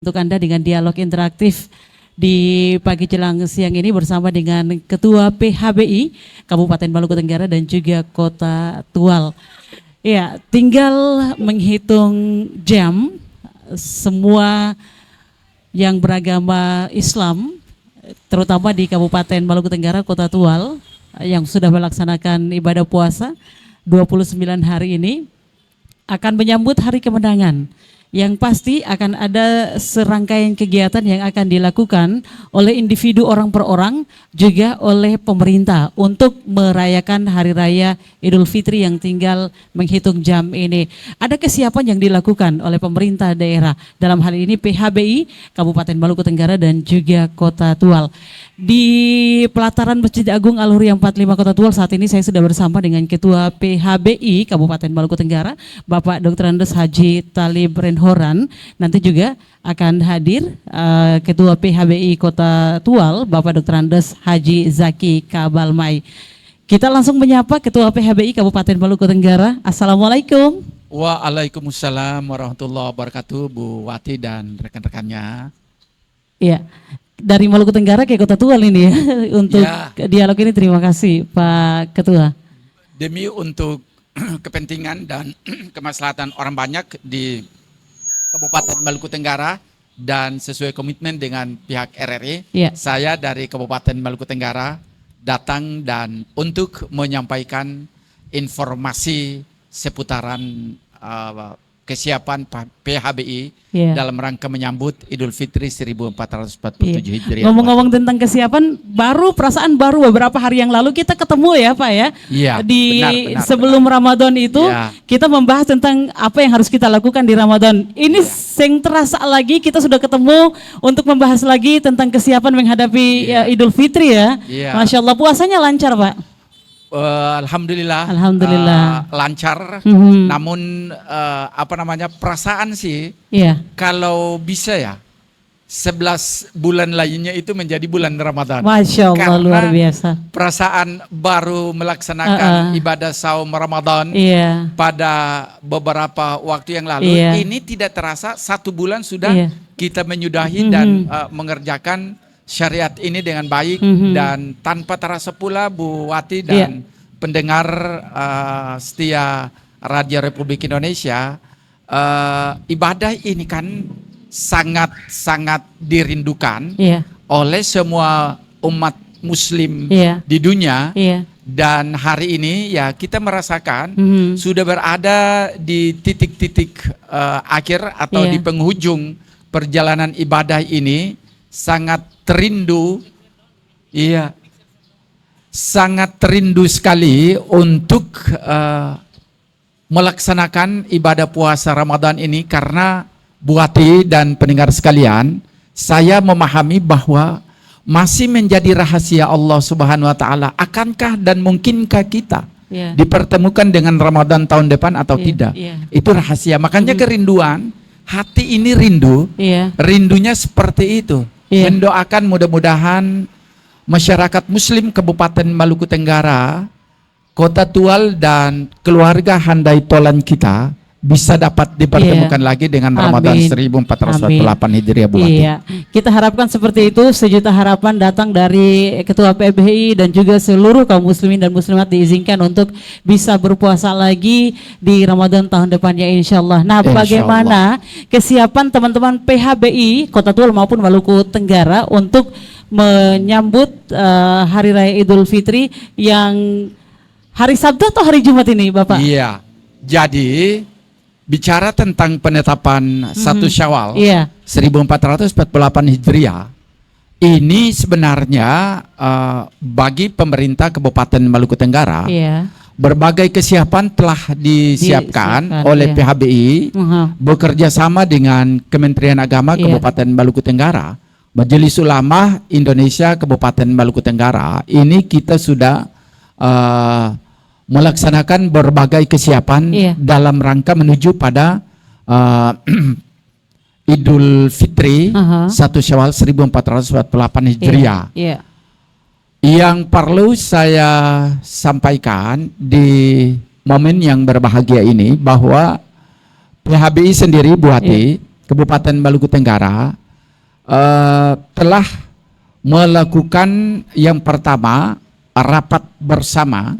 Untuk Anda dengan dialog interaktif di pagi jelang siang ini bersama dengan Ketua PHBI Kabupaten Maluku Tenggara dan juga Kota Tual. Ya, tinggal menghitung jam semua yang beragama Islam, terutama di Kabupaten Maluku Tenggara, Kota Tual, yang sudah melaksanakan ibadah puasa 29 hari ini, akan menyambut hari kemenangan. Yang pasti akan ada serangkaian kegiatan yang akan dilakukan oleh individu orang per orang, juga oleh pemerintah untuk merayakan Hari Raya Idul Fitri yang tinggal menghitung jam ini. Ada kesiapan yang dilakukan oleh pemerintah daerah, dalam hal ini PHBI Kabupaten Maluku Tenggara dan juga Kota Tual. Di pelataran Masjid Agung Al-Hurriyah 45 Kota Tual saat ini saya sudah bersama dengan Ketua PHBI Kabupaten Maluku Tenggara, Bapak Dr. Andes Haji Talib Renhoran. Nanti juga akan hadir Ketua PHBI Kota Tual, Bapak Dr. Andes Haji Zaki Kabalmai. Kita langsung menyapa Ketua PHBI Kabupaten Maluku Tenggara. Assalamualaikum. Waalaikumsalam warahmatullahi wabarakatuh, Bu Wati dan rekan-rekannya. Iya. Dari Maluku Tenggara ke Kota Tual ini ya, untuk dialog ini. Terima kasih Pak Ketua. Demi untuk kepentingan dan kemaslahatan orang banyak di Kabupaten Maluku Tenggara dan sesuai komitmen dengan pihak RRI, saya dari Kabupaten Maluku Tenggara datang dan untuk menyampaikan informasi seputaran kesiapan PHBI dalam rangka menyambut Idul Fitri 1447 Hijriah. Ngomong-ngomong tentang kesiapan, perasaan baru beberapa hari yang lalu kita ketemu ya Pak ya. Benar, sebelum Ramadan itu kita membahas tentang apa yang harus kita lakukan di Ramadan. Ini yang terasa lagi kita sudah ketemu untuk membahas lagi tentang kesiapan menghadapi Idul Fitri ya. Masya Allah, puasanya lancar Pak. Alhamdulillah lancar. Namun perasaan sih kalau bisa ya 11 bulan lainnya itu menjadi bulan Ramadan. Masya Allah, luar biasa. Perasaan baru melaksanakan ibadah saum Ramadan pada beberapa waktu yang lalu, ini tidak terasa 1 bulan sudah kita menyudahi dan mengerjakan syariat ini dengan baik dan tanpa terasa pula Bu Wati dan pendengar setia Radio Republik Indonesia, ibadah ini kan sangat dirindukan oleh semua umat muslim di dunia. Dan hari ini ya kita merasakan sudah berada di titik-titik akhir atau di penghujung perjalanan ibadah ini. Sangat rindu, sangat rindu sekali untuk melaksanakan ibadah puasa Ramadan ini, karena Bu Wati dan pendengar sekalian, saya memahami bahwa masih menjadi rahasia Allah Subhanahu wa Ta'ala. Akankah dan mungkinkah kita dipertemukan dengan Ramadan tahun depan atau tidak? Itu rahasia. Makanya kerinduan hati ini rindunya seperti itu. Mendoakan mudah-mudahan masyarakat muslim Kabupaten Maluku Tenggara, Kota Tual dan keluarga handai tolan kita bisa dapat dipertemukan lagi dengan Ramadan 1448 Hijriah Bu Wati. Kita harapkan seperti itu. Sejuta harapan datang dari Ketua PHBI dan juga seluruh kaum muslimin dan muslimat diizinkan untuk bisa berpuasa lagi di Ramadan tahun depannya insyaallah. Nah, bagaimana kesiapan teman-teman PHBI Kota Tual maupun Maluku Tenggara untuk menyambut Hari Raya Idul Fitri yang hari Sabtu atau hari Jumat ini Bapak? Iya, jadi bicara tentang penetapan 1 Syawal 1448 Hijriah, ini sebenarnya bagi pemerintah Kabupaten Maluku Tenggara, berbagai kesiapan telah disiapkan oleh PHBI bekerja sama dengan Kementerian Agama Kabupaten Maluku Tenggara, Majelis Ulama Indonesia Kabupaten Maluku Tenggara. Ini kita sudah melaksanakan berbagai kesiapan dalam rangka menuju pada Idul Fitri 1 Syawal 1448 Hijriah. Yang perlu saya sampaikan di momen yang berbahagia ini bahwa PHBI sendiri Bu Wati Kabupaten Maluku Tenggara telah melakukan yang pertama rapat bersama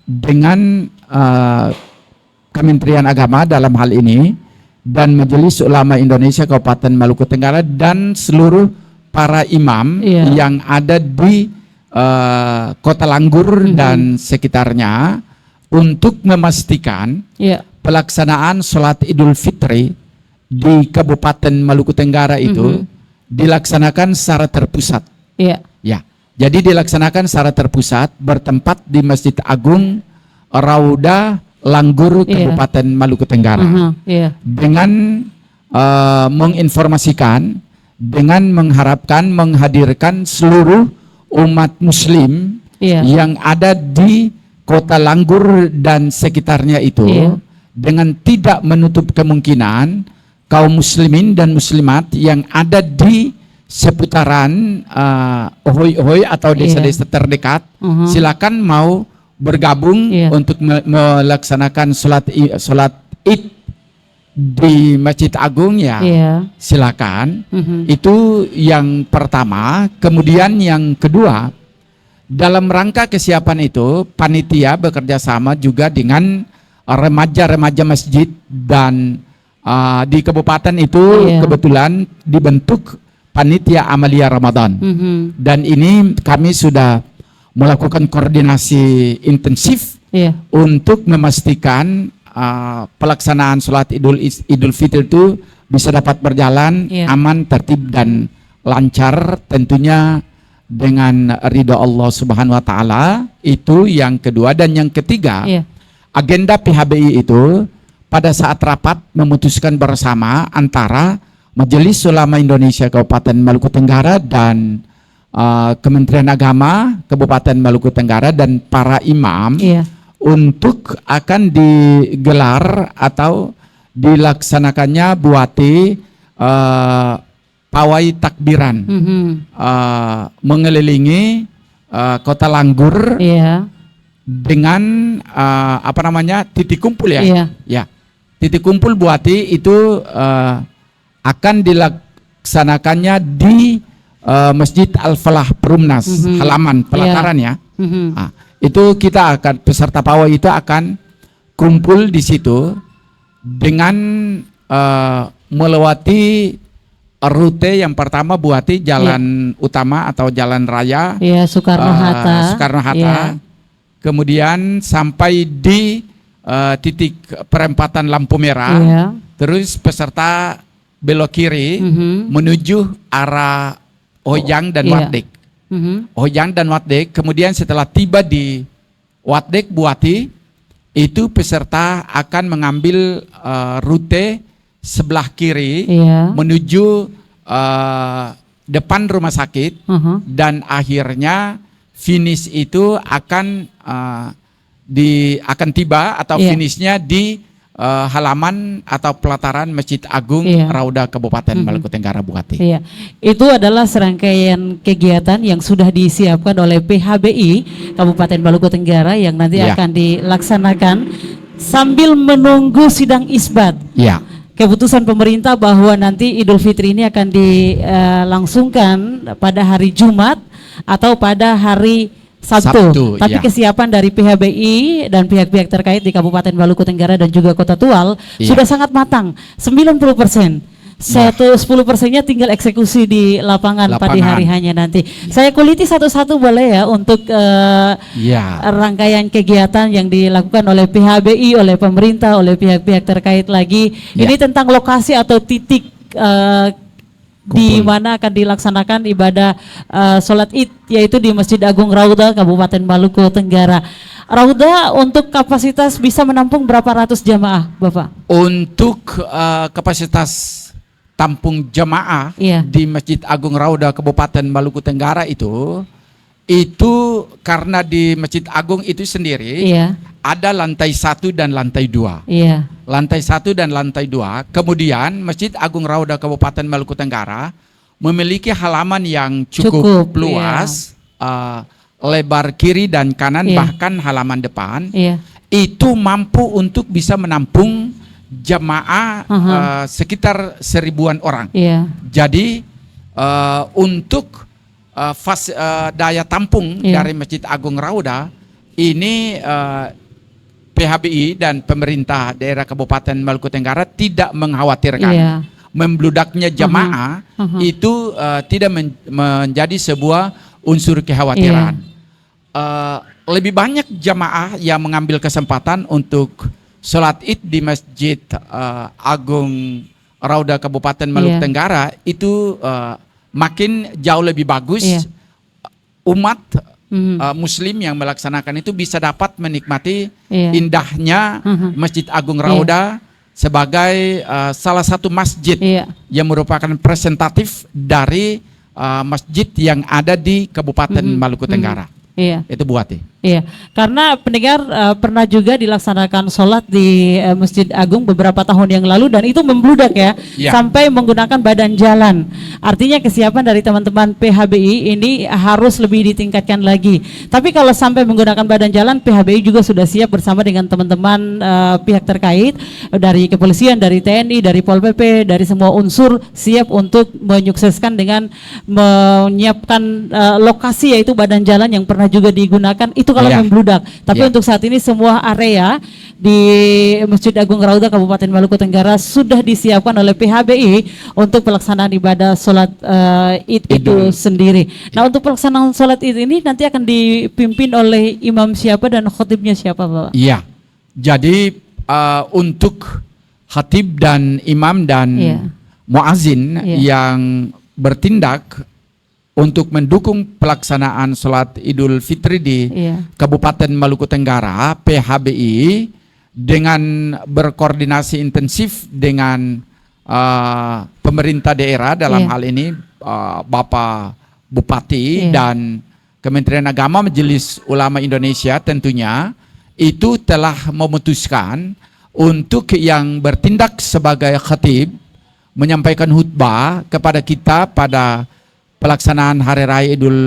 dengan Kementerian Agama dalam hal ini dan Majelis Ulama Indonesia Kabupaten Maluku Tenggara dan seluruh para imam yang ada di Kota Langgur dan sekitarnya untuk memastikan pelaksanaan sholat Idul Fitri di Kabupaten Maluku Tenggara itu dilaksanakan secara terpusat. Ya, jadi dilaksanakan secara terpusat bertempat di Masjid Agung Rauda Langgur Kabupaten Maluku Tenggara dengan menginformasikan, dengan mengharapkan menghadirkan seluruh umat Muslim yang ada di Kota Langgur dan sekitarnya itu dengan tidak menutup kemungkinan kaum muslimin dan muslimat yang ada di seputaran Ohoy-Ohoy atau desa-desa terdekat silakan mau bergabung untuk melaksanakan sholat Id di Masjid Agung silakan. Itu yang pertama. Kemudian yang kedua, dalam rangka kesiapan itu panitia bekerja sama juga dengan remaja-remaja masjid dan di kabupaten itu kebetulan dibentuk panitia Amalia Ramadan. Dan ini kami sudah melakukan koordinasi intensif untuk memastikan pelaksanaan sholat Idul Fitri itu bisa dapat berjalan aman, tertib dan lancar, tentunya dengan ridho Allah Subhanahu wa taala. Itu yang kedua. Dan yang ketiga, agenda PHBI itu pada saat rapat memutuskan bersama antara Majelis Ulama Indonesia Kabupaten Maluku Tenggara dan Kementerian Agama Kabupaten Maluku Tenggara dan para imam untuk akan digelar atau dilaksanakannya buati pawai takbiran mengelilingi Kota Langgur dengan titik kumpul titik kumpul buati itu akan dilaksanakannya di Masjid Al-Falah Perumnas halaman pelataran itu kita akan peserta pawai itu akan kumpul di situ dengan melewati rute yang pertama buati jalan utama atau jalan raya Soekarno-Hatta, kemudian sampai di titik perempatan lampu merah, terus peserta belok kiri menuju arah Hojang dan Watdek. Hojang dan Watdek, kemudian setelah tiba di Watdek buati, itu peserta akan mengambil rute sebelah kiri menuju depan rumah sakit dan akhirnya finish itu akan tiba atau finishnya di halaman atau pelataran Masjid Agung Rauda Kabupaten Maluku Tenggara Buati. Itu adalah serangkaian kegiatan yang sudah disiapkan oleh PHBI Kabupaten Maluku Tenggara yang nanti akan dilaksanakan sambil menunggu sidang isbat. Keputusan pemerintah bahwa nanti Idul Fitri ini akan dilangsungkan pada hari Jumat atau pada hari Sabtu. Tapi kesiapan dari PHBI dan pihak-pihak terkait di Kabupaten Maluku Tenggara dan juga Kota Tual sudah sangat matang, 90%. 10%-nya tinggal eksekusi di lapangan pada hari hanya nanti. Saya kuliti satu-satu boleh ya untuk rangkaian kegiatan yang dilakukan oleh PHBI, oleh pemerintah, oleh pihak-pihak terkait lagi. Ini tentang lokasi atau titik di mana akan dilaksanakan ibadah sholat Id, yaitu di Masjid Agung Rauda Kabupaten Maluku Tenggara. Rauda untuk kapasitas bisa menampung berapa ratus jamaah, Bapak? Untuk kapasitas tampung jamaah di Masjid Agung Rauda Kabupaten Maluku Tenggara itu karena di Masjid Agung itu sendiri ada lantai 1 dan lantai 2. Lantai 1 dan lantai 2. Kemudian Masjid Agung Rauda Kabupaten Maluku Tenggara memiliki halaman yang cukup luas, lebar kiri dan kanan, bahkan halaman depan itu mampu untuk bisa menampung jamaah sekitar 1000-an orang. Jadi untuk daya tampung dari Masjid Agung Rauda ini PHBI dan pemerintah daerah Kabupaten Maluku Tenggara tidak mengkhawatirkan membludaknya jamaah itu tidak menjadi sebuah unsur kekhawatiran. Lebih banyak jamaah yang mengambil kesempatan untuk sholat Id di Masjid Agung Rauda Kabupaten Maluku Tenggara itu makin jauh lebih bagus. Umat Muslim yang melaksanakan itu bisa dapat menikmati indahnya Masjid Agung Rauda sebagai salah satu masjid yang merupakan representatif dari masjid yang ada di Kabupaten Maluku Tenggara. Itu Bu Ati. Karena pendengar pernah juga dilaksanakan sholat di Masjid Agung beberapa tahun yang lalu dan itu membludak sampai menggunakan badan jalan. Artinya kesiapan dari teman-teman PHBI ini harus lebih ditingkatkan lagi. Tapi kalau sampai menggunakan badan jalan, PHBI juga sudah siap bersama dengan teman-teman pihak terkait dari kepolisian, dari TNI, dari Pol PP, dari semua unsur siap untuk menyukseskan dengan menyiapkan lokasi yaitu badan jalan yang pernah juga digunakan itu kalau membludak. Tapi untuk saat ini semua area di Masjid Agung Rauda Kabupaten Maluku Tenggara sudah disiapkan oleh PHBI untuk pelaksanaan ibadah sholat Id itu sendiri. Nah, untuk pelaksanaan sholat Id ini nanti akan dipimpin oleh imam siapa dan khotibnya siapa, Bapak? Iya. Jadi untuk khatib dan imam dan muazin yang bertindak untuk mendukung pelaksanaan sholat Idul Fitri di Kabupaten Maluku Tenggara, PHBI dengan berkoordinasi intensif dengan pemerintah daerah dalam hal ini Bapak Bupati dan Kementerian Agama, Majelis Ulama Indonesia tentunya itu telah memutuskan untuk yang bertindak sebagai khatib menyampaikan khutbah kepada kita pada pelaksanaan Hari Raya Idul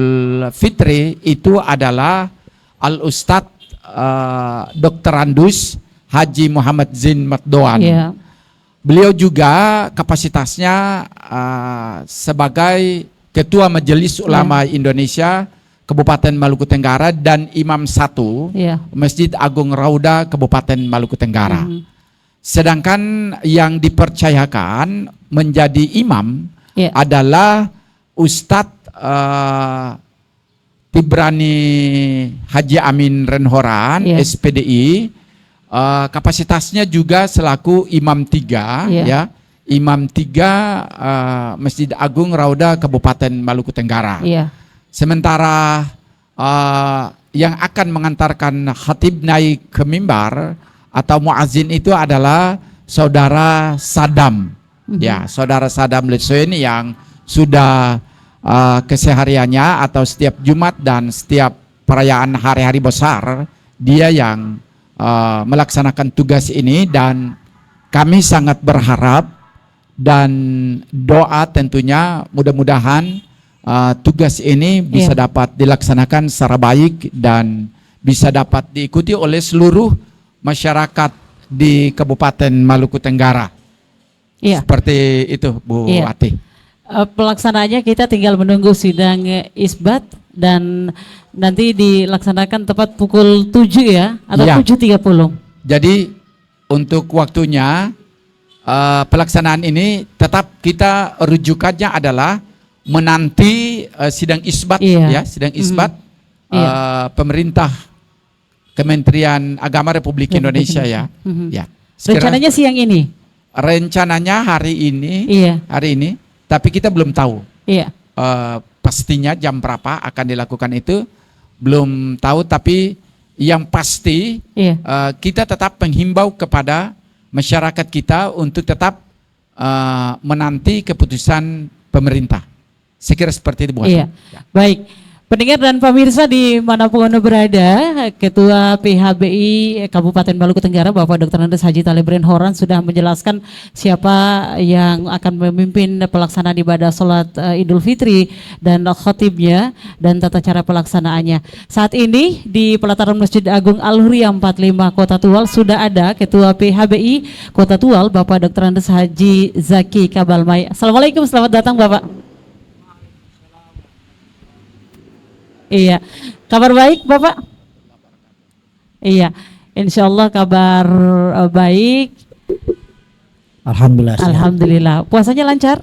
Fitri itu adalah Al-Ustadz Dr. Andus Haji Muhammad Zin Matdoan. Beliau juga kapasitasnya sebagai Ketua Majelis Ulama Indonesia Kabupaten Maluku Tenggara dan Imam 1 Masjid Agung Rauda Kabupaten Maluku Tenggara. Sedangkan yang dipercayakan menjadi imam adalah Ustadz Tibrani Haji Amin Renhoran, SPDI, kapasitasnya juga selaku Imam 3, Imam 3 Masjid Agung Rauda Kabupaten Maluku Tenggara. Sementara yang akan mengantarkan khatib naik ke mimbar atau muazin itu adalah Saudara Sadam, Saudara Sadam Lesoen yang sudah kesehariannya atau setiap Jumat dan setiap perayaan hari-hari besar dia yang melaksanakan tugas ini, dan kami sangat berharap dan doa tentunya mudah-mudahan tugas ini bisa dapat dilaksanakan secara baik dan bisa dapat diikuti oleh seluruh masyarakat di Kabupaten Maluku Tenggara. Seperti itu Bu Ati. Pelaksanaannya kita tinggal menunggu sidang isbat dan nanti dilaksanakan tepat pukul 7 atau 7.30. Jadi untuk waktunya pelaksanaan ini tetap kita rujukannya adalah menanti sidang isbat sidang isbat pemerintah Kementerian Agama Republik Indonesia Rencananya siang ini. Rencananya hari ini. Tapi kita belum tahu pastinya jam berapa akan dilakukan itu, belum tahu. Tapi yang pasti kita tetap menghimbau kepada masyarakat kita untuk tetap menanti keputusan pemerintah. Saya kira seperti itu Bu. Baik. Pendengar dan pemirsa dimanapun Anda berada, Ketua PHBI Kabupaten Maluku Tenggara Bapak Dr. Andes Haji Talibrin Horan sudah menjelaskan siapa yang akan memimpin pelaksanaan ibadah sholat Idul Fitri dan khotibnya dan tata cara pelaksanaannya. Saat ini di pelataran Masjid Agung Al-Huriyah 45 Kota Tual sudah ada Ketua PHBI Kota Tual Bapak Dr. Andes Haji Zaki Kabalmai. Assalamualaikum, selamat datang Bapak. Iya, kabar baik Bapak? Iya, insya Allah kabar baik. Alhamdulillah. Alhamdulillah. Puasanya lancar?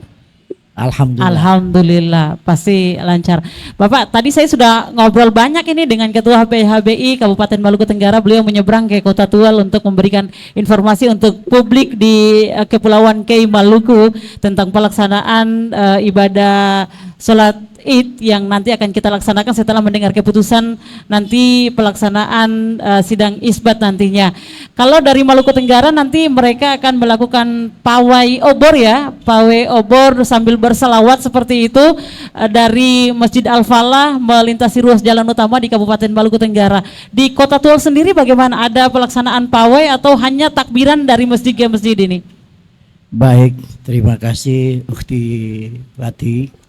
Alhamdulillah. Alhamdulillah, pasti lancar. Bapak, tadi saya sudah ngobrol banyak ini dengan Ketua PHBI Kabupaten Maluku Tenggara. Beliau menyeberang ke Kota Tual untuk memberikan informasi untuk publik di Kepulauan Kei Maluku tentang pelaksanaan ibadah sholat Id yang nanti akan kita laksanakan setelah mendengar keputusan nanti pelaksanaan sidang isbat nantinya. Kalau dari Maluku Tenggara nanti mereka akan melakukan pawai obor ya, pawai obor sambil berselawat seperti itu dari Masjid Al-Falah melintasi ruas jalan utama di Kabupaten Maluku Tenggara. Di Kota Tual sendiri bagaimana, ada pelaksanaan pawai atau hanya takbiran dari masjid ke masjid ini? Baik, terima kasih Ukhti Wati.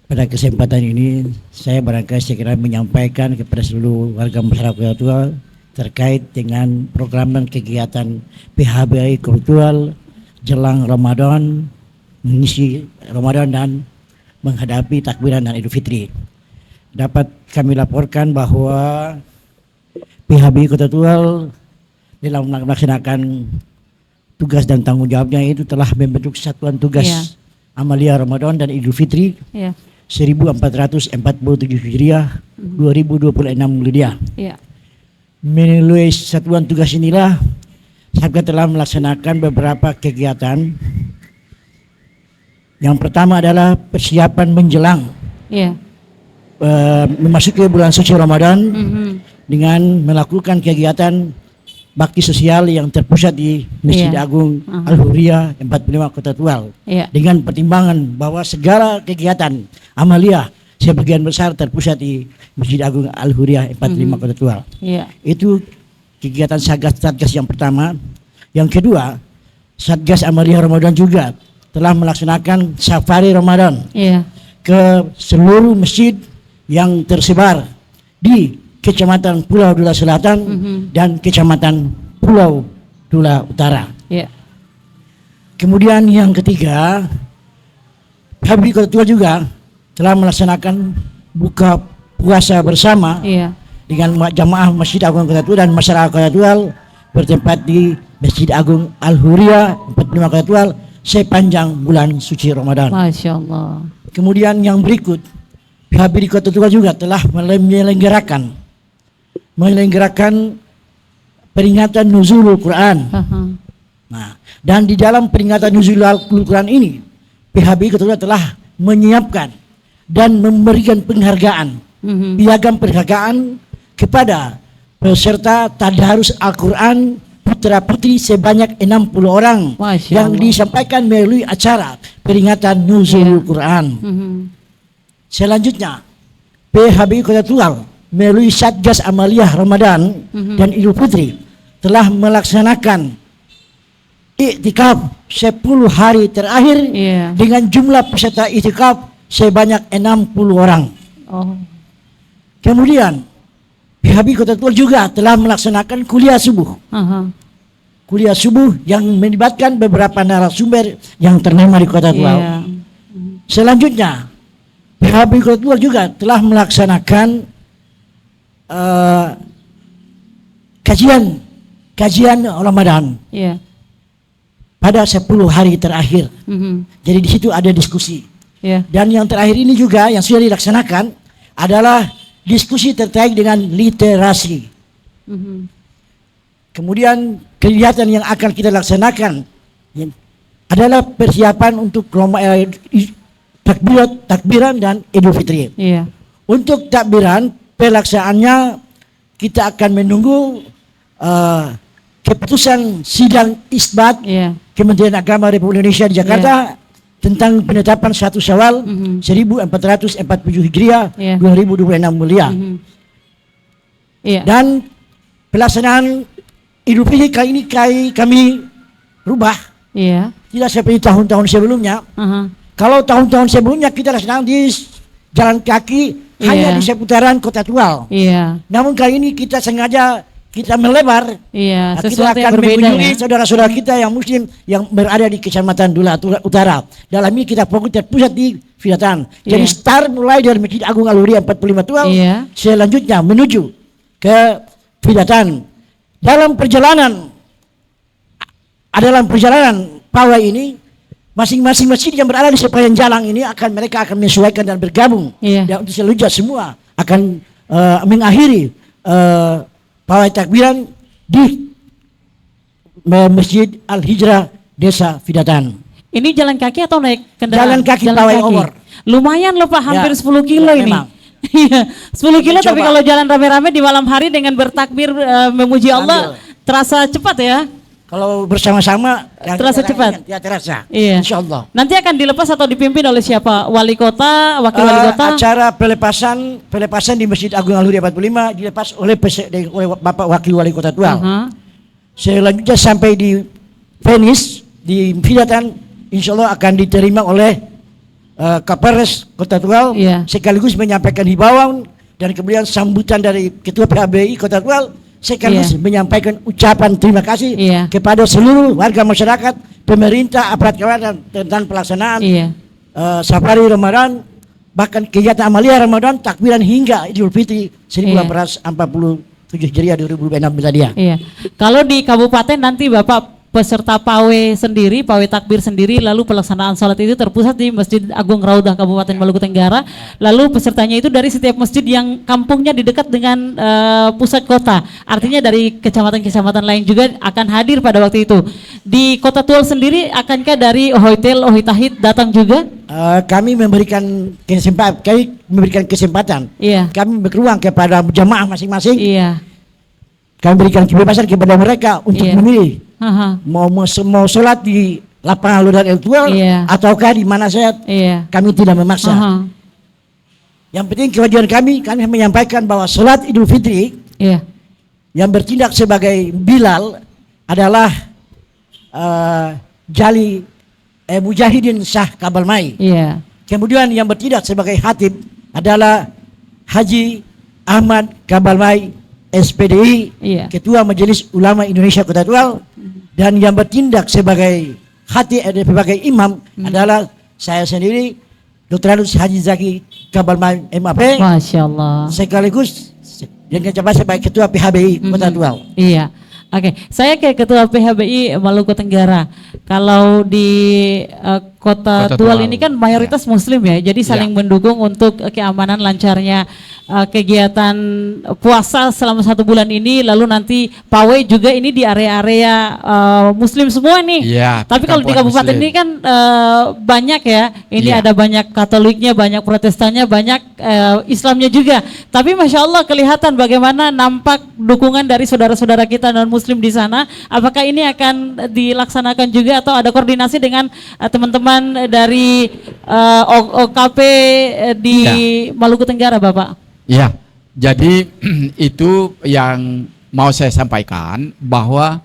Pada kesempatan ini saya barangkali sekiranya menyampaikan kepada seluruh warga masyarakat Kota Tual terkait dengan program dan kegiatan PHBI Kota Tual jelang Ramadan, mengisi Ramadan dan menghadapi takbiran dan Idul Fitri. Dapat kami laporkan bahwa PHBI Kota Tual dalam melaksanakan tugas dan tanggung jawabnya itu telah membentuk satuan tugas Amalia Ramadan dan Idul Fitri 1447 Hijriah 2026 Miladiah. Melalui satuan tugas inilah Satgas telah melaksanakan beberapa kegiatan. Yang pertama adalah persiapan menjelang memasuki bulan suci Ramadan dengan melakukan kegiatan bakti sosial yang terpusat di Masjid Agung Al-Huriyah 45 Kota Tual dengan pertimbangan bahwa segala kegiatan amalia sebagian besar terpusat di Masjid Agung Al-Huriyah 45 Kota Tual. Itu kegiatan Satgas yang pertama. Yang kedua, Satgas Amalia Ramadan juga telah melaksanakan safari Ramadan ke seluruh masjid yang tersebar di Kecamatan Pulau Dula Selatan dan Kecamatan Pulau Dula Utara. Kemudian yang ketiga, PHBI Kota Tual juga telah melaksanakan buka puasa bersama dengan jamaah Masjid Agung Kota Tual dan masyarakat Kota Tual bertempat di Masjid Agung Al-Huriyah 45 Kota Tual sepanjang bulan suci Ramadan. Masya Allah. Kemudian yang berikut, PHBI Kota Tual juga telah menyelenggarakan peringatan Nuzulul Quran. Nah, dan di dalam peringatan Nuzulul Quran ini, PHBI Kota Tual telah menyiapkan dan memberikan penghargaan, piagam penghargaan kepada peserta tadarus Al-Quran putra putri sebanyak 60 orang yang disampaikan melalui acara peringatan Nuzulul Quran. Selanjutnya, PHBI Kota Tual melalui Satgas Amaliyah Ramadan dan Idul Fitri telah melaksanakan iktikaf 10 hari terakhir dengan jumlah peserta iktikaf sebanyak 60 orang. Kemudian PHBI Kota Tual juga telah melaksanakan kuliah subuh. Kuliah subuh yang melibatkan beberapa narasumber yang ternama di Kota Tual. Selanjutnya, PHBI Kota Tual juga telah melaksanakan kajian Ramadan pada 10 hari terakhir. Jadi di situ ada diskusi. Dan yang terakhir ini juga yang sudah dilaksanakan adalah diskusi terkait dengan literasi. Kemudian kegiatan yang akan kita laksanakan adalah persiapan untuk takbiran dan Idul Fitri. Untuk takbiran pelaksanaannya kita akan menunggu keputusan sidang isbat Kementerian Agama Republik Indonesia di Jakarta tentang penetapan 1 Syawal 1447 Hijriah 2026 mulia. Dan pelaksanaan Idul Fitri kali ini kami rubah. Tidak seperti tahun-tahun sebelumnya. Kalau tahun-tahun sebelumnya kita laksanakan di jalan kaki hanya di seputaran Kota Tual. Namun kali ini kita sengaja melebar. Kita akan mengunjungi saudara-saudara kita yang Muslim yang berada di Kecamatan Dula Utara. Dalam ini kita fokus terpusat di Fidatan. Jadi start mulai dari Masjid Agung Al-Huri 45 Tual, selanjutnya menuju ke Fidatan. Dalam perjalanan pawai ini, masing-masing masjid yang berada di sepanjang jalan ini mereka akan menyesuaikan dan bergabung. Dan untuk selanjutnya semua akan mengakhiri pawai takbiran di Masjid Al-Hijrah Desa Fidatan. Ini jalan kaki atau naik kendaraan? Jalan kaki pawai obor. Lumayan loh Pak, hampir 10 kilo ini. Iya, 10 kilo tapi kalau jalan rame-rame di malam hari dengan bertakbir memuji Allah terasa cepat ya. Kalau bersama-sama terasa cepat. Ya terasa. Iya. Insya Allah. Nanti akan dilepas atau dipimpin oleh siapa? Wali kota, wakil wali kota? Acara pelepasan di Masjid Agung Al-Huri 45 dilepas oleh Bapak Wakil Wali Kota Tual. Selanjutnya sampai di finish di Fidatan, insya Allah akan diterima oleh Kapolres Kota Tual, sekaligus menyampaikan himbauan dan kemudian sambutan dari Ketua PHBI Kota Tual, sekaligus menyampaikan ucapan terima kasih kepada seluruh warga masyarakat, pemerintah, aparat keamanan tentang pelaksanaan safari Ramadan, bahkan kegiatan amalia Ramadan, takbiran hingga Idul Fitri 1447 Hijriah 2026 Miladiyah. Kalau di kabupaten nanti Bapak peserta pawai sendiri, pawai takbir sendiri, lalu pelaksanaan salat itu terpusat di Masjid Agung Raudah Kabupaten Maluku Tenggara, lalu pesertanya itu dari setiap masjid yang kampungnya di dekat dengan pusat kota, artinya dari kecamatan-kecamatan lain juga akan hadir pada waktu itu. Di Kota Tual sendiri akankah dari Hotel Ohitahid datang juga? Kami memberikan kesempatan, kami berruang kepada jamaah masing-masing. Kami berikan kebebasan kepada mereka untuk memilih mau sholat di lapangan Lodan El Tual ataukah di mana saja. Kami tidak memaksa. Yang penting kewajiban kami menyampaikan bahwa sholat Idul Fitri yang bertindak sebagai Bilal adalah Jali Mujahidin Syah Kabalmai. Kemudian yang bertindak sebagai khatib adalah Haji Ahmad Kabalmai SPDI, Ketua Majelis Ulama Indonesia Kota Tual, dan yang bertindak sebagai sebagai imam adalah saya sendiri, Dr. Haji Zaki Kabalmai MAP. Masya Allah. Sekaligus dengan jabat sebagai Ketua PHBI Kota Tual. Oke, saya ke Ketua PHBI Maluku Tenggara. Kalau di Kota Tual ini kan mayoritas Muslim ya, jadi saling mendukung untuk keamanan lancarnya kegiatan puasa selama 1 bulan ini. Lalu nanti pawai juga ini di area-area Muslim semua nih. Tapi kalau di kabupaten ini kan banyak ya. Ini ada banyak Katoliknya, banyak Protestannya, banyak Islamnya juga. Tapi Masya Allah kelihatan bagaimana nampak dukungan dari saudara-saudara kita non Muslim di sana. Apakah ini akan dilaksanakan juga atau ada koordinasi dengan teman-teman dari OKP di Maluku Tenggara, Bapak? Jadi itu yang mau saya sampaikan, bahwa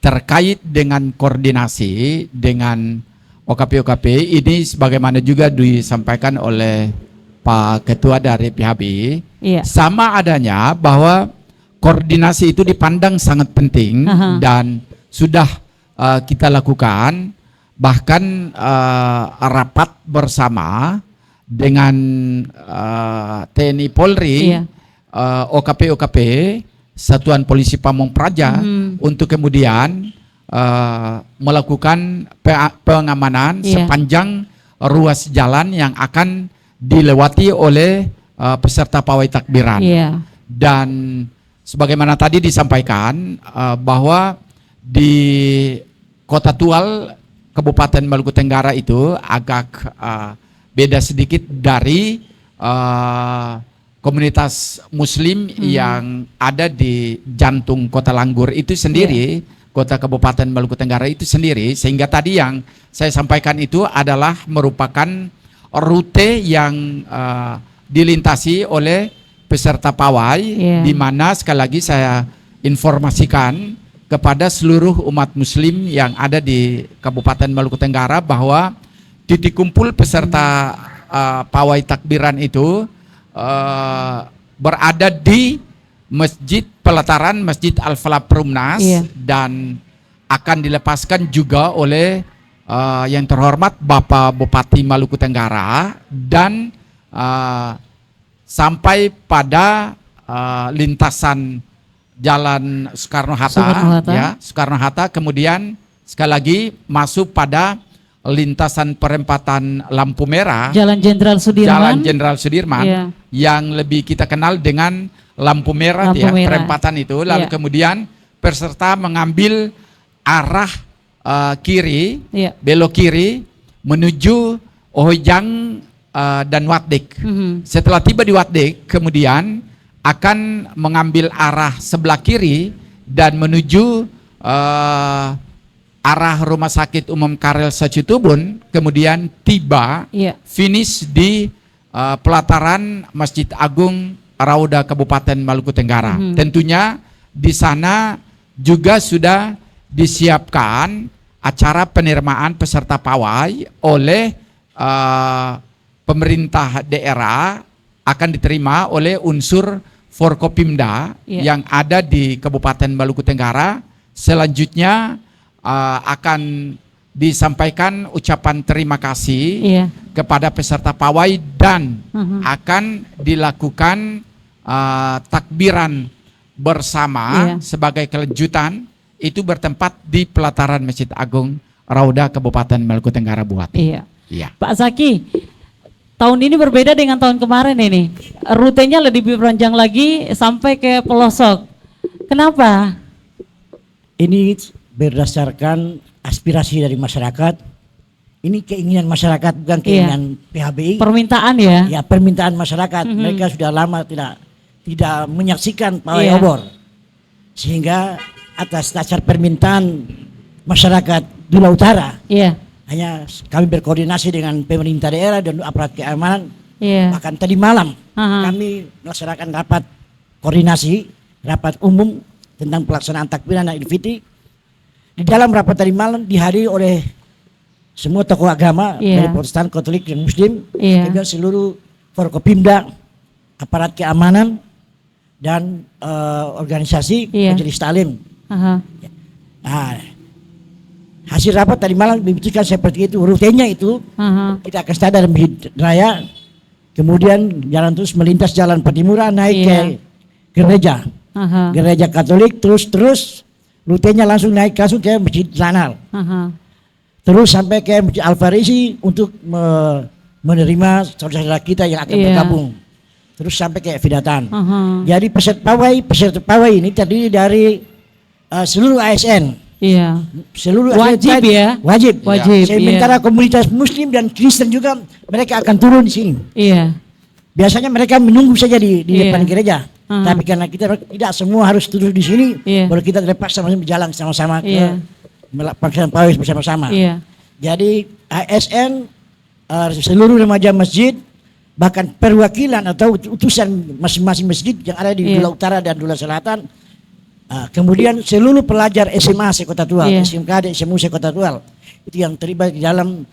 terkait dengan koordinasi dengan OKP-OKP ini sebagaimana juga disampaikan oleh Pak Ketua dari PHBI, sama adanya bahwa koordinasi itu dipandang sangat penting dan sudah kita lakukan, bahkan rapat bersama dengan TNI Polri, OKP-OKP, Satuan Polisi Pamong Praja, untuk kemudian melakukan pengamanan sepanjang ruas jalan yang akan dilewati oleh peserta pawai takbiran. Dan sebagaimana tadi disampaikan bahwa di Kota Tual Kabupaten Maluku Tenggara itu agak beda sedikit dari komunitas Muslim yang ada di jantung Kota Langgur itu sendiri. Kota Kabupaten Maluku Tenggara itu sendiri, sehingga tadi yang saya sampaikan itu adalah merupakan rute yang dilintasi oleh peserta pawai, di mana sekali lagi saya informasikan kepada seluruh umat muslim yang ada di Kabupaten Maluku Tenggara bahwa titik kumpul peserta pawai takbiran itu berada di Masjid Pelataran Masjid Al-Falah Perumnas, dan akan dilepaskan juga oleh yang terhormat Bapak Bupati Maluku Tenggara, dan sampai pada lintasan Jalan Soekarno-Hatta, kemudian sekali lagi masuk pada lintasan perempatan lampu merah Jalan Jenderal Sudirman, yang lebih kita kenal dengan lampu merah, perempatan itu. Lalu kemudian peserta mengambil arah kiri, belok kiri menuju Ohojang dan Watdik. Setelah tiba di Watdik, kemudian akan mengambil arah sebelah kiri dan menuju arah Rumah Sakit Umum Karel Sacitubun, kemudian tiba finish di pelataran Masjid Agung Rauda Kabupaten Maluku Tenggara. Tentunya di sana juga sudah disiapkan acara penerimaan peserta pawai oleh pemerintah daerah, akan diterima oleh unsur Forkopimda yang ada di Kabupaten Maluku Tenggara. Selanjutnya akan disampaikan ucapan terima kasih kepada peserta pawai, dan akan dilakukan takbiran bersama sebagai kelanjutan, itu bertempat di pelataran Masjid Agung Rauda Kabupaten Maluku Tenggara, Buati. Pak Zaki, tahun ini berbeda dengan tahun kemarin ini. Rutenya lebih panjang lagi sampai ke pelosok. Kenapa? Ini berdasarkan aspirasi dari masyarakat. Ini keinginan masyarakat, bukan keinginan PHBI. Permintaan ya? Ya, permintaan masyarakat. Mereka sudah lama tidak menyaksikan pawai obor. Sehingga atas dasar permintaan masyarakat Dula Utara, hanya kami berkoordinasi dengan pemerintah daerah dan aparat keamanan. Bahkan tadi malam kami melaksanakan rapat koordinasi, rapat umum tentang pelaksanaan takbiran Idul Fitri. Di dalam rapat tadi malam dihadiri oleh semua tokoh agama dari Protestan, Katolik, dan Muslim, juga seluruh Forkopimda, aparat keamanan, dan organisasi Majelis Taklim. Nah, hasil rapat tadi malam dibuktikan seperti itu. Rutenya itu kita akan start dari Masjid Raya, kemudian jalan terus melintas Jalan Patimura, naik ke gereja, gereja Katolik, terus rutenya langsung naik langsung ke Masjid Zainal, terus sampai ke Masjid Al-Farisi untuk menerima saudara-saudara kita yang akan bergabung, terus sampai ke Fidatan. Jadi peserta pawai ini terdiri dari seluruh ASN. Seluruh wajib ASN, wajib. Sementara komunitas Muslim dan Kristen juga mereka akan turun di sini. Biasanya mereka menunggu saja di depan gereja. Tapi karena kita tidak semua harus turun di sini, baru kita terpaksa berjalan sama-sama ke pelaksanaan pawai bersama-sama. Jadi ASN, seluruh remaja masjid, bahkan perwakilan atau utusan masing-masing masjid yang ada di Dula Utara dan Dula Selatan, kemudian seluruh pelajar SMA Sekota Tual, SMK dan SMU Sekota Tual, itu yang terlibat di dalam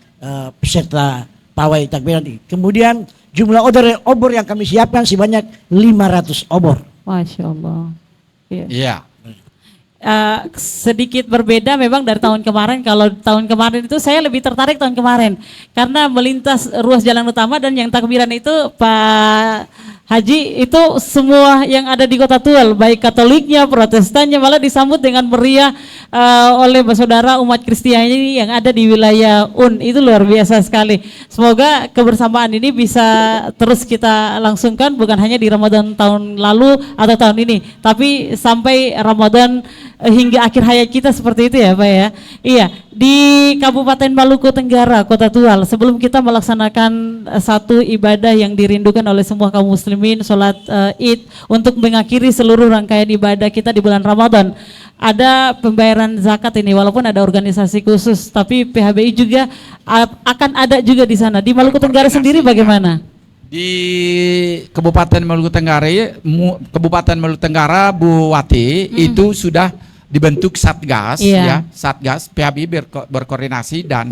peserta pawai takbiran ini. Kemudian jumlah obor yang kami siapkan sebanyak 500 obor. Masya Allah. Sedikit berbeda memang dari tahun kemarin. Kalau tahun kemarin itu saya lebih tertarik tahun kemarin karena melintas ruas jalan utama, dan yang takbiran itu Pak Haji itu semua yang ada di Kota Tual, baik Katoliknya, Protestannya, malah disambut dengan meriah oleh saudara umat Kristiani yang ada di wilayah UN. Itu luar biasa sekali. Semoga kebersamaan ini bisa terus kita langsungkan, bukan hanya di Ramadan tahun lalu atau tahun ini, tapi sampai Ramadan hingga akhir hayat kita, seperti itu ya Pak ya. Iya, di Kabupaten Maluku Tenggara, Kota Tual, sebelum kita melaksanakan satu ibadah yang dirindukan oleh semua kaum muslim muslimin sholat Id untuk mengakhiri seluruh rangkaian ibadah kita di bulan Ramadan. Ada pembayaran zakat ini, walaupun ada organisasi khusus, tapi PHBI juga akan ada juga di sana. Di Maluku Tenggara sendiri bagaimana? Di Kabupaten Maluku Tenggara, Bu Wati, itu sudah dibentuk satgas, ya, satgas PHBI berkoordinasi dan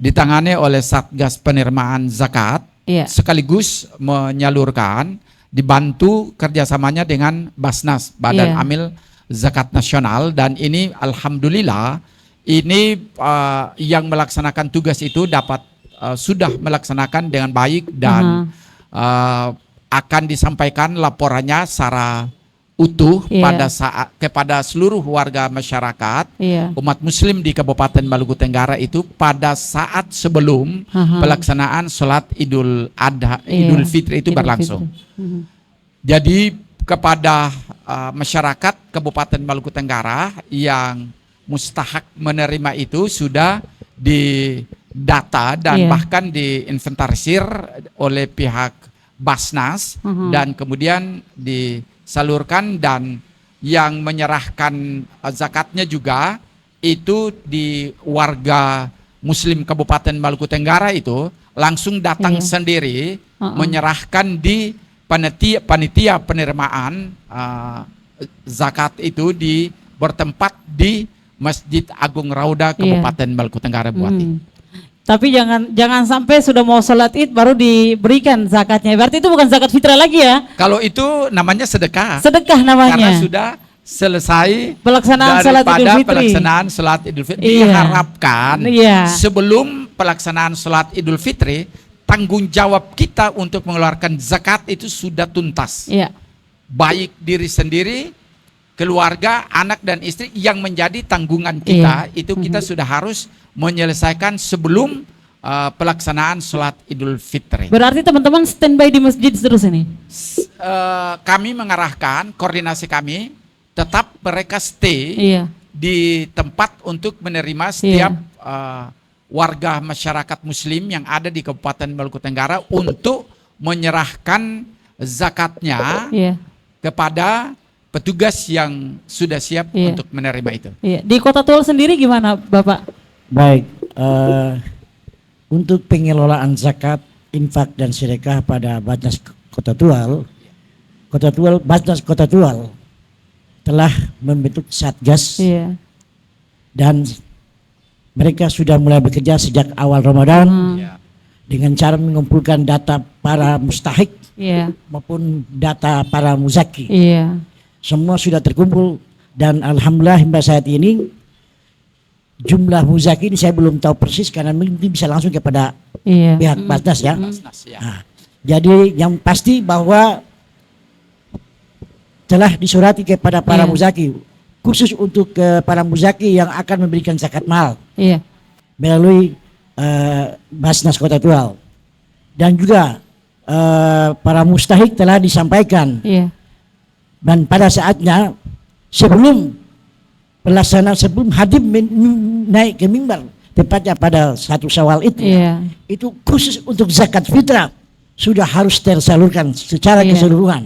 ditangani oleh Satgas Penerimaan Zakat, sekaligus menyalurkan, dibantu kerjasamanya dengan Basnas, Badan Amil Zakat Nasional, dan ini alhamdulillah ini yang melaksanakan tugas itu dapat sudah melaksanakan dengan baik dan akan disampaikan laporannya secara utuh pada saat kepada seluruh warga masyarakat umat muslim di Kabupaten Maluku Tenggara itu pada saat sebelum pelaksanaan sholat Idul Adha, Idul Fitri itu berlangsung. Jadi kepada masyarakat Kabupaten Maluku Tenggara yang mustahak menerima itu sudah didata dan bahkan diinventarisir oleh pihak Basnas dan kemudian disalurkan, dan yang menyerahkan zakatnya juga itu di warga muslim Kabupaten Maluku Tenggara itu langsung datang sendiri menyerahkan di panitia penerimaan zakat itu bertempat di Masjid Agung Rauda Kabupaten Maluku Tenggara, Bu Wati. Tapi jangan sampai sudah mau sholat Id baru diberikan zakatnya. Berarti itu bukan zakat fitrah lagi ya? Kalau itu namanya sedekah. Sedekah namanya. Karena sudah selesai pelaksanaan sholat Idul Fitri. Pelaksanaan sholat Idul Fitri. Diharapkan sebelum pelaksanaan sholat Idul Fitri, tanggung jawab kita untuk mengeluarkan zakat itu sudah tuntas. Baik diri sendiri, keluarga, anak dan istri yang menjadi tanggungan kita, itu kita sudah harus menyelesaikan sebelum pelaksanaan sholat Idul Fitri. Berarti teman-teman standby di masjid terus ini? Kami mengarahkan, koordinasi kami, tetap mereka stay di tempat untuk menerima setiap warga masyarakat muslim yang ada di Kabupaten Maluku Tenggara untuk menyerahkan zakatnya kepada petugas yang sudah siap untuk menerima itu. Di Kota Tual sendiri gimana, Bapak? Baik, untuk pengelolaan zakat, infak dan sedekah pada Basnas Kota Tual, Basnas Kota Tual telah membentuk satgas dan mereka sudah mulai bekerja sejak awal Ramadan dengan cara mengumpulkan data para mustahik maupun data para muzaki. Semua sudah terkumpul dan alhamdulillah hingga saat ini jumlah muzaki ini saya belum tahu persis karena mungkin bisa langsung kepada pihak Basnas ya. Nah, jadi yang pasti bahwa telah disurati kepada para muzaki, khusus untuk para muzaki yang akan memberikan zakat mal melalui Basnas Kota Tual, dan juga para mustahik telah disampaikan dan pada saatnya sebelum pelaksanaan, sebelum hadir naik ke mimbar tepatnya pada 1 Syawal itu khusus untuk zakat fitrah sudah harus tersalurkan secara keseluruhan.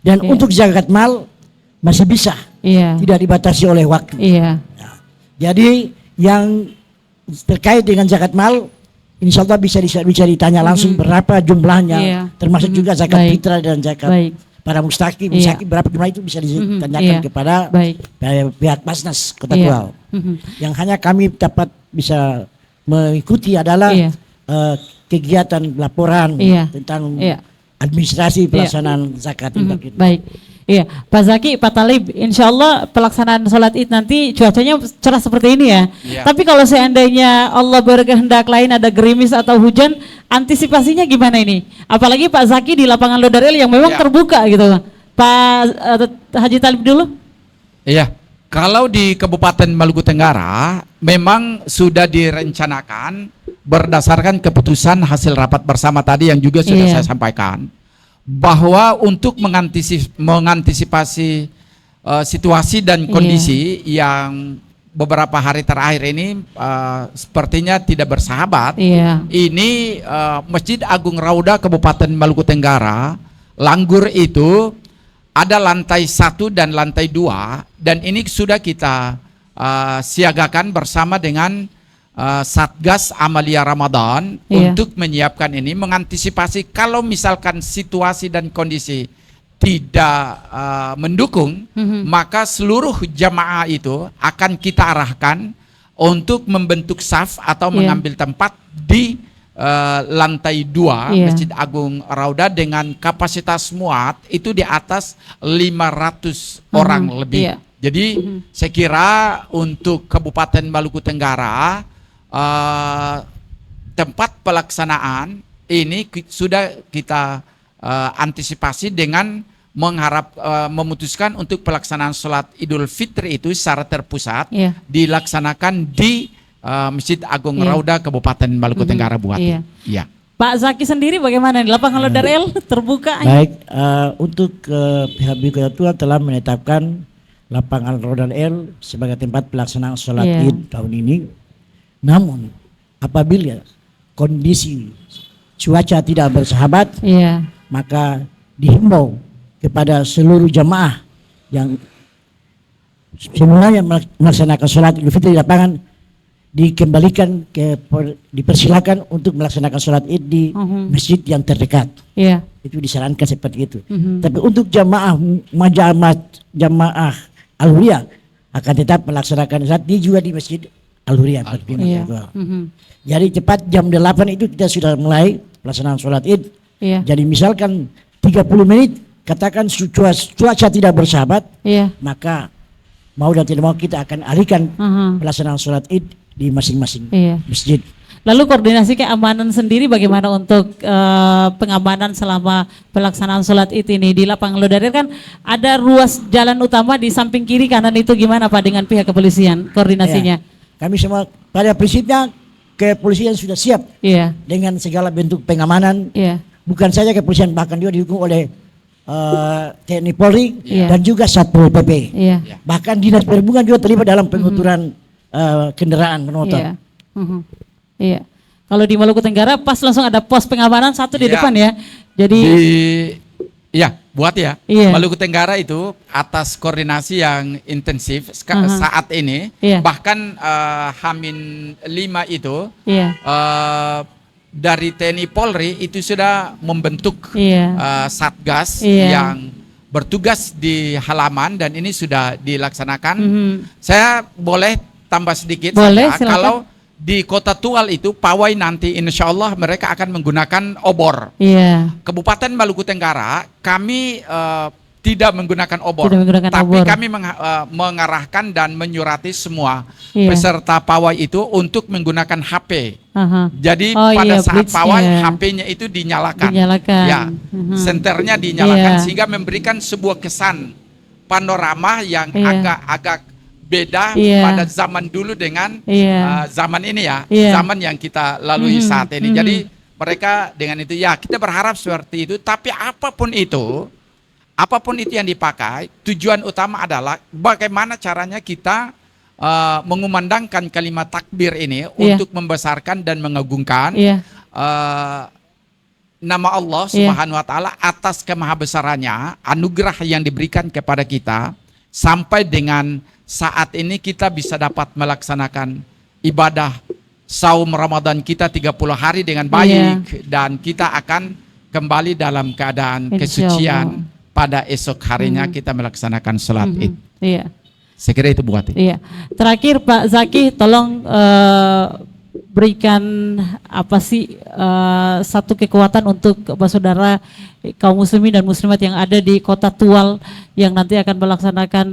Dan untuk zakat mal masih bisa, tidak dibatasi oleh waktu. Nah, jadi yang terkait dengan zakat mal, insya Allah bisa ditanya langsung berapa jumlahnya, termasuk juga zakat fitrah dan zakat para mustaki berapa jumlah itu bisa ditanyakan kepada pihak Basnas Kota Tual. Yang hanya kami dapat bisa mengikuti adalah kegiatan laporan tentang administrasi pelaksanaan zakat. Baik. Pak Zaki, Pak Talib, insya Allah pelaksanaan sholat Id nanti cuacanya cerah seperti ini ya. Tapi kalau seandainya Allah berkehendak lain ada gerimis atau hujan, antisipasinya gimana ini? Apalagi Pak Zaki di lapangan Lodaril yang memang terbuka gitu. Pak Haji Talib dulu. Kalau di Kabupaten Maluku Tenggara memang sudah direncanakan berdasarkan keputusan hasil rapat bersama tadi yang juga sudah saya sampaikan, bahwa untuk mengantisipasi situasi dan kondisi yang beberapa hari terakhir ini sepertinya tidak bersahabat. Ini Masjid Agung Rauda Kabupaten Maluku Tenggara, Langgur itu ada lantai 1 dan lantai 2, dan ini sudah kita siagakan bersama dengan Satgas Amalia Ramadan untuk menyiapkan ini, mengantisipasi kalau misalkan situasi dan kondisi tidak mendukung, maka seluruh jamaah itu akan kita arahkan untuk membentuk saf atau mengambil tempat di lantai 2 Masjid Agung Rauda dengan kapasitas muat itu di atas 500 orang lebih. Jadi saya kira untuk Kabupaten Maluku Tenggara tempat pelaksanaan ini sudah kita antisipasi dengan memutuskan untuk pelaksanaan sholat Idul Fitri itu secara terpusat dilaksanakan di Masjid Agung Rauda Kabupaten Maluku Tenggara, Buati. Pak Zaki sendiri bagaimana? Lapangan Lodar L terbuka? Baik, untuk PHB Kota Tua telah menetapkan lapangan Lodar L sebagai tempat pelaksanaan sholat Id tahun ini. Namun apabila kondisi cuaca tidak bersahabat, maka dihimbau kepada seluruh jamaah yang semuanya melaksanakan sholat Idul Fitri di lapangan dikembalikan dipersilakan untuk melaksanakan sholat Id di masjid yang terdekat. Itu disarankan seperti itu. Tapi untuk jamaah Al-Huriyah akan tetap melaksanakan sholat juga di masjid Al-Huriyah. Jadi cepat jam 8 itu kita sudah mulai pelaksanaan sholat Id. Jadi misalkan 30 menit katakan cuaca tidak bersahabat, maka mau dan tidak mau kita akan alihkan pelaksanaan sholat Id di masing-masing masjid. Lalu koordinasi keamanan sendiri bagaimana untuk pengamanan selama pelaksanaan sholat Id ini di lapangan Lodar kan ada ruas jalan utama di samping kiri kanan, itu gimana Pak dengan pihak kepolisian koordinasinya? Kami semua pada prinsipnya kepolisian sudah siap dengan segala bentuk pengamanan. Bukan saja kepolisian, bahkan juga didukung oleh TNI Polri dan juga Satpol PP. Bahkan Dinas Perhubungan juga terlibat dalam penguturan kendaraan bermotor. Kalau di Maluku Tenggara pas langsung ada pos pengamanan satu di depan ya. Jadi Maluku Tenggara itu atas koordinasi yang intensif saat ini, bahkan H-5 itu dari TNI Polri itu sudah membentuk satgas yang bertugas di halaman, dan ini sudah dilaksanakan. Saya boleh tambah sedikit saja, kalau di Kota Tual itu pawai nanti insya Allah mereka akan menggunakan obor. Kabupaten Maluku Tenggara kami tidak menggunakan obor, tapi kami mengarahkan dan menyurati semua peserta pawai itu untuk menggunakan HP. Jadi pada saat pawai HP-nya itu dinyalakan. Senternya dinyalakan sehingga memberikan sebuah kesan panorama yang agak beda pada zaman dulu dengan zaman ini zaman yang kita lalui saat ini. Jadi mereka dengan itu kita berharap seperti itu. Tapi apapun itu yang dipakai, tujuan utama adalah bagaimana caranya kita mengumandangkan kalimat takbir ini untuk membesarkan dan mengagungkan nama Allah Subhanahu wa taala atas kemahabesarannya, anugerah yang diberikan kepada kita, sampai dengan saat ini kita bisa dapat melaksanakan ibadah saum Ramadan kita 30 hari dengan baik, dan kita akan kembali dalam keadaan kesucian pada esok harinya kita melaksanakan sholat Id. Saya kira itu Buati. Terakhir Pak Zaki, tolong berikan apa sih satu kekuatan untuk saudara kaum muslimin dan muslimat yang ada di Kota Tual yang nanti akan melaksanakan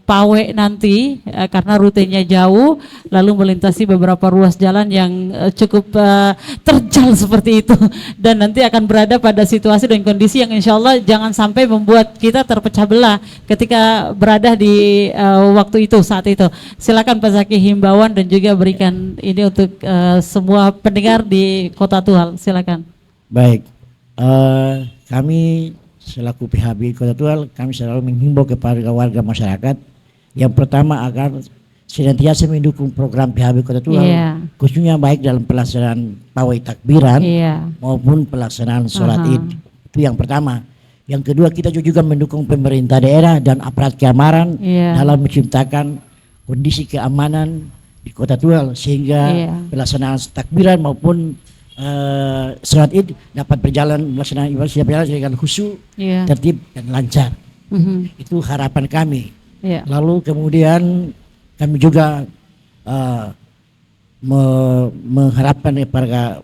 pawai nanti karena rutenya jauh, lalu melintasi beberapa ruas jalan yang cukup terjal seperti itu, dan nanti akan berada pada situasi dan kondisi yang insya Allah jangan sampai membuat kita terpecah belah ketika berada di waktu itu, saat itu. Silakan Pak Zaki, himbauan dan juga berikan ini untuk semua pendengar di Kota Tual, silakan. Baik, kami selaku PHB Kota Tual, kami selalu menghimbau kepada warga masyarakat yang pertama agar senantiasa mendukung program PHB Kota Tual, khususnya baik dalam pelaksanaan pawai takbiran maupun pelaksanaan sholat Id. Itu yang pertama. Yang kedua, kita juga mendukung pemerintah daerah dan aparat keamanan dalam menciptakan kondisi keamanan di Kota Tual sehingga pelaksanaan takbiran maupun sholat Id dapat melaksanakan ibadah dengan khusyuk, tertib dan lancar. Itu harapan kami. Lalu kemudian kami juga mengharapkan kepada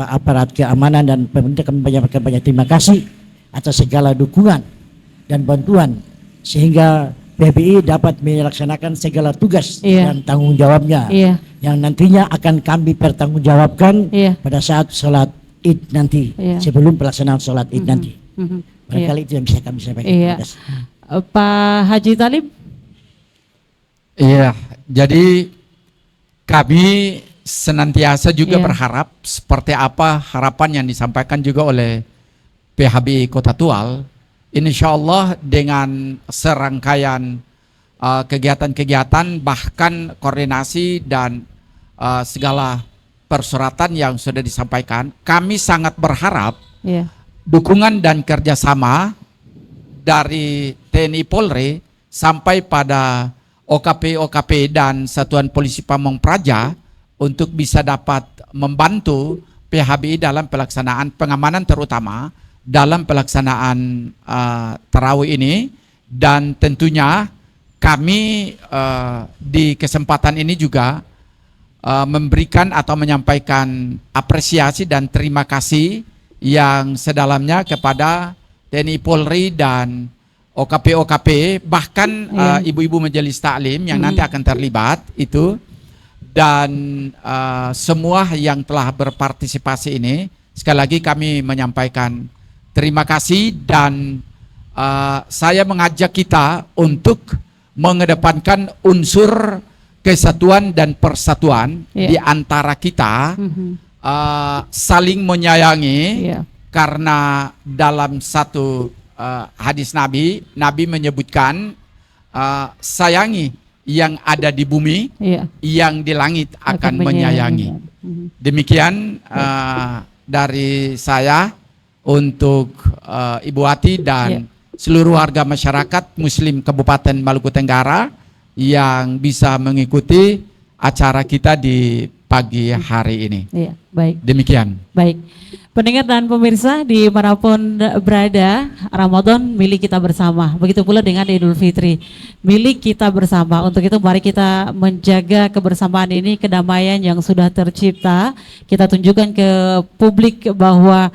aparat keamanan dan pemerintah, kami banyak terima kasih atas segala dukungan dan bantuan sehingga PHBI dapat melaksanakan segala tugas dan tanggung jawabnya yang nantinya akan kami pertanggungjawabkan pada saat sholat Id nanti, sebelum pelaksanaan sholat Id nanti. Barangkali itu yang bisa kami sampaikan. Pak Haji Talib. Iya, jadi kami senantiasa juga berharap seperti apa harapan yang disampaikan juga oleh PHBI Kota Tual. Insya Allah dengan serangkaian kegiatan-kegiatan bahkan koordinasi dan segala persyaratan yang sudah disampaikan, kami sangat berharap dukungan dan kerjasama dari TNI Polri sampai pada OKP dan Satuan Polisi Pamong Praja untuk bisa dapat membantu PHBI dalam pelaksanaan pengamanan, terutama dalam pelaksanaan tarawih ini. Dan tentunya kami di kesempatan ini juga memberikan atau menyampaikan apresiasi dan terima kasih yang sedalamnya kepada TNI Polri dan OKP, bahkan ibu-ibu majelis taklim yang nanti akan terlibat itu, dan semua yang telah berpartisipasi ini. Sekali lagi kami menyampaikan terima kasih, dan saya mengajak kita untuk mengedepankan unsur kesatuan dan persatuan di antara kita, saling menyayangi, karena dalam satu hadis Nabi menyebutkan sayangi yang ada di bumi, yang di langit akan menyayangi. Demikian dari saya untuk Ibu Ati dan seluruh warga masyarakat Muslim Kabupaten Maluku Tenggara yang bisa mengikuti acara kita di pagi hari ini. Baik. Demikian. Baik. Pendengar dan pemirsa dimanapun berada, Ramadan milik kita bersama. Begitu pula dengan Idul Fitri, milik kita bersama. Untuk itu mari kita menjaga kebersamaan ini, kedamaian yang sudah tercipta. Kita tunjukkan ke publik bahwa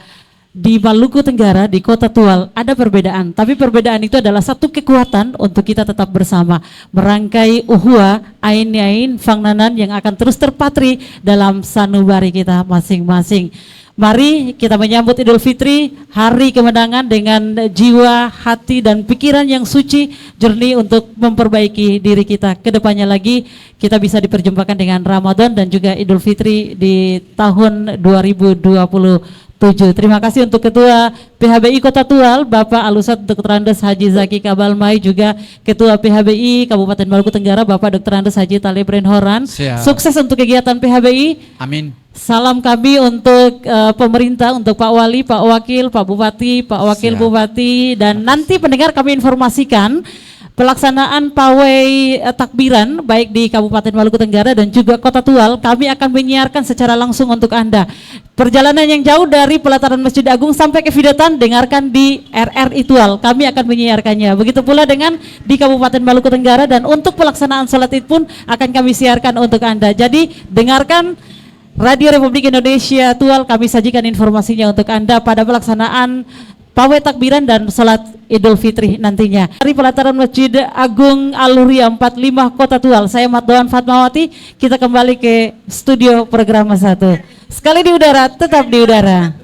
di Maluku Tenggara, di Kota Tual ada perbedaan, tapi perbedaan itu adalah satu kekuatan untuk kita tetap bersama, merangkai uhuwa, ain fangnanan yang akan terus terpatri dalam sanubari kita masing-masing. Mari kita menyambut Idul Fitri, hari kemenangan, dengan jiwa, hati, dan pikiran yang suci, jernih untuk memperbaiki diri kita. Kedepannya lagi kita bisa diperjumpakan dengan Ramadan dan juga Idul Fitri di tahun 2027. Terima kasih untuk Ketua PHBI Kota Tual, Bapak Alusat Dr. Andes Haji Zaki Kabalmai, juga Ketua PHBI Kabupaten Maluku Tenggara, Bapak Dr. Andes Haji Talib Renhoran. Sukses untuk kegiatan PHBI. Amin. Salam kami untuk pemerintah, untuk Pak Wali, Pak Wakil, Pak Bupati, Pak Wakil Bupati, dan nanti pendengar kami informasikan pelaksanaan pawai takbiran baik di Kabupaten Maluku Tenggara dan juga Kota Tual. Kami akan menyiarkan secara langsung untuk Anda. Perjalanan yang jauh dari pelataran Masjid Agung sampai ke Vidatan, dengarkan di RRI Tual. Kami akan menyiarkannya. Begitu pula dengan di Kabupaten Maluku Tenggara, dan untuk pelaksanaan salat Id pun akan kami siarkan untuk Anda. Jadi dengarkan Radio Republik Indonesia Tual, kami sajikan informasinya untuk Anda pada pelaksanaan pawai takbiran dan salat Idul Fitri nantinya. Dari pelataran Masjid Agung Aluria 45 Kota Tual, saya Matdoan Fatmawati, kita kembali ke studio program 1. Sekali di udara, tetap di udara.